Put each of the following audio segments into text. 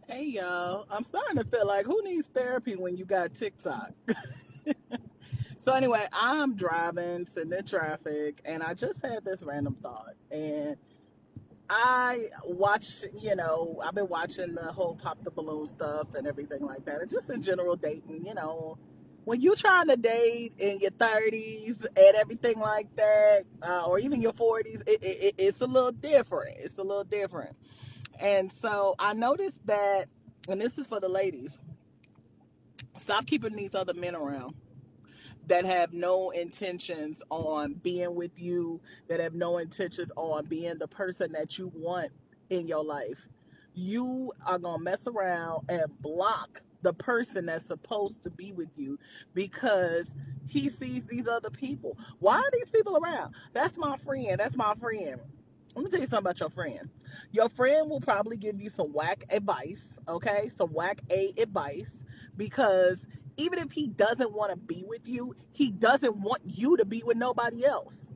Hey y'all, I'm starting to feel like who needs therapy when you got TikTok? So anyway, I'm driving, sitting in traffic, and I just had this random thought. And I watch, I've been watching the whole pop the balloon stuff and everything like that, and just in general dating. When you trying to date in your 30s and everything like that, or even your 40s, it's a little different. It's a little different. And so I noticed that, and this is for the ladies, stop keeping these other men around that have no intentions on being with you, that have no intentions on being the person that you want in your life. You are going to mess around and block the person that's supposed to be with you because he sees these other people. Why are these people around? That's my friend. That's my friend. Let me tell you something about your friend. Your friend will probably give you some whack advice, okay? Some whack A advice because even if he doesn't want to be with you, he doesn't want you to be with nobody else.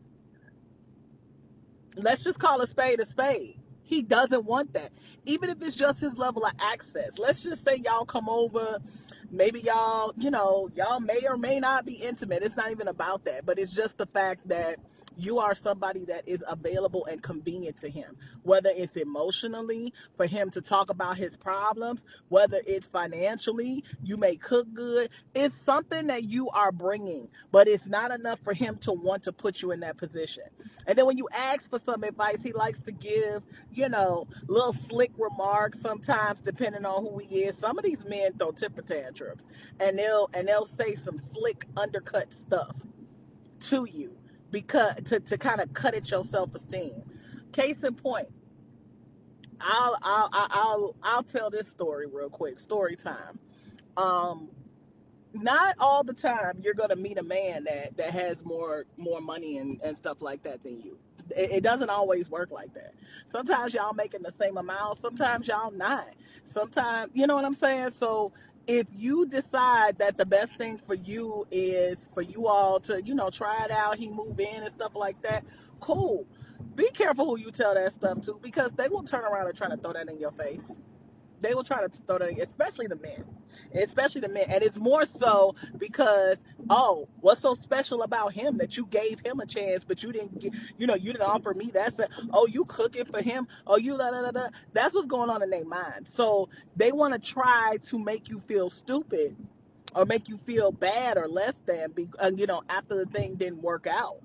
Let's just call a spade a spade. He doesn't want that. Even if it's just his level of access. Let's just say y'all come over. Maybe y'all, y'all may or may not be intimate. It's not even about that. But it's just the fact that you are somebody that is available and convenient to him, whether it's emotionally for him to talk about his problems, whether it's financially, you may cook good. It's something that you are bringing, but it's not enough for him to want to put you in that position. And then when you ask for some advice, he likes to give, little slick remarks sometimes depending on who he is. Some of these men throw temper tantrums and they'll say some slick undercut stuff to you because to kind of cut at your self-esteem. Case in point, I'll tell this story real quick. Story time. Um Not all the time you're gonna meet a man that has more money and stuff like that than you. It doesn't always work like that. Sometimes y'all making the same amount, sometimes y'all not. Sometimes, you know what I'm saying? So if you decide that the best thing for you is for you all to, try it out, he move in and stuff like that, cool. Be careful who you tell that stuff to because they will turn around and try to throw that in your face. They will try to throw that, especially the men, and it's more so because, oh, what's so special about him that you gave him a chance, but you didn't get, you didn't offer me that. Oh, you cooking for him? Oh, you da da da da. That's what's going on in their mind. So they want to try to make you feel stupid or make you feel bad or less than, after the thing didn't work out.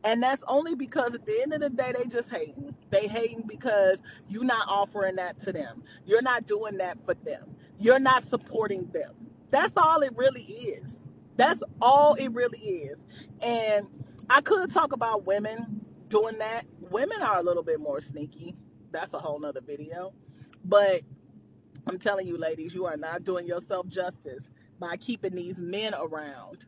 And that's only because at the end of the day, they just hating. They hating because you're not offering that to them. You're not doing that for them. You're not supporting them. That's all it really is. That's all it really is. And I could talk about women doing that. Women are a little bit more sneaky. That's a whole nother video. But I'm telling you, ladies, you are not doing yourself justice by keeping these men around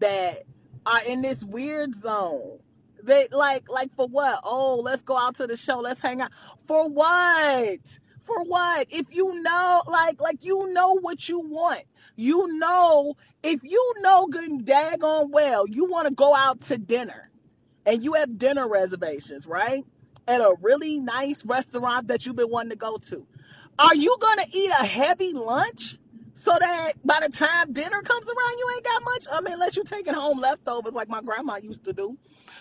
that are in this weird zone. They like for what? Oh, let's go out to the show. Let's hang out. For what? For what? If you know, like you know what you want. You know, if you know good and daggone well, you want to go out to dinner and you have dinner reservations, right? At a really nice restaurant that you've been wanting to go to. Are you gonna eat a heavy lunch so that by the time dinner comes around, you ain't got much? I mean, unless you're taking home leftovers like my grandma used to do.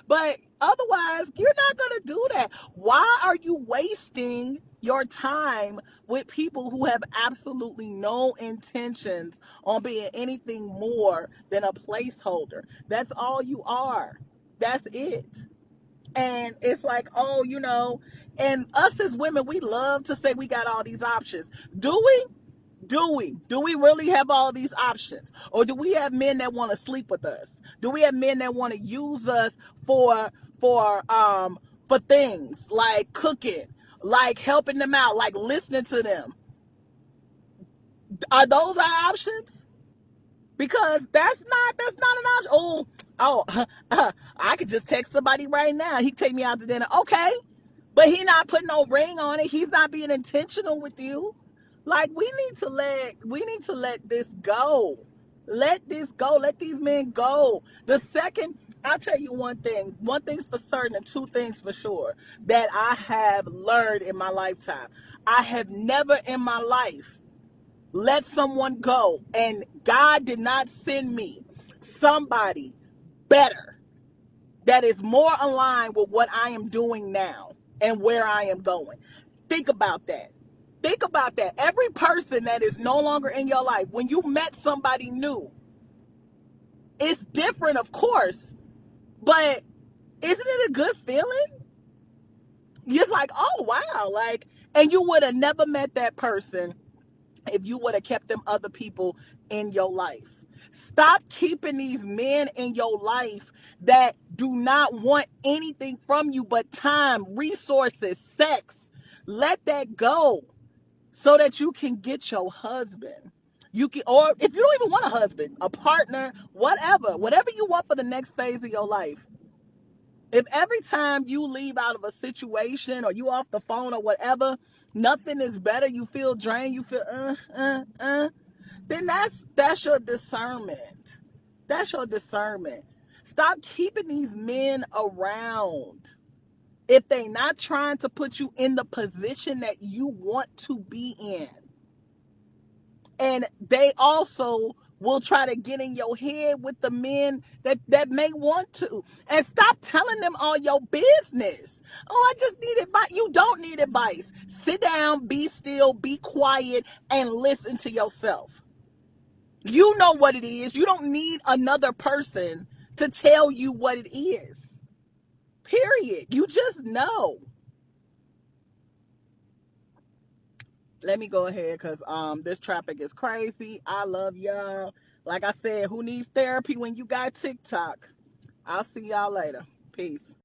But otherwise, you're not gonna do that. Why are you wasting your time with people who have absolutely no intentions on being anything more than a placeholder? That's all you are. That's it. And it's like, oh, and us as women, we love to say we got all these options. Do we? Do we really have all these options? Or do we have men that want to sleep with us? Do we have men that want to use us for things like cooking, like helping them out, like listening to them? Are those our options? Because that's not an option. Oh, I could just text somebody right now. He can take me out to dinner. Okay, but he not putting no ring on it. He's not being intentional with you. Like we need to let this go. Let this go. Let these men go. The second, I'll tell you one thing. One thing's for certain and two things for sure that I have learned in my lifetime. I have never in my life let someone go, and God did not send me somebody better that is more aligned with what I am doing now and where I am going. Think about that. Think about that. Every person that is no longer in your life, when you met somebody new, it's different, of course, but isn't it a good feeling? Just like, oh, wow. Like, and you would have never met that person if you would have kept them other people in your life. Stop keeping these men in your life that do not want anything from you but time, resources, sex. Let that go so that you can get your husband. You can, or if you don't even want a husband, a partner, whatever you want for the next phase of your life. If every time you leave out of a situation or you off the phone or whatever, nothing is better, you feel drained, you feel then that's your discernment. That's your discernment. Stop keeping these men around if they not trying to put you in the position that you want to be in. And they also will try to get in your head with the men that may want to. And stop telling them all your business. Oh, I just need advice. You don't need advice. Sit down, be still, be quiet, and listen to yourself. You know what it is. You don't need another person to tell you what it is. Period. You just know. Let me go ahead because this traffic is crazy. I love y'all. Like I said, who needs therapy when you got TikTok? I'll see y'all later. Peace.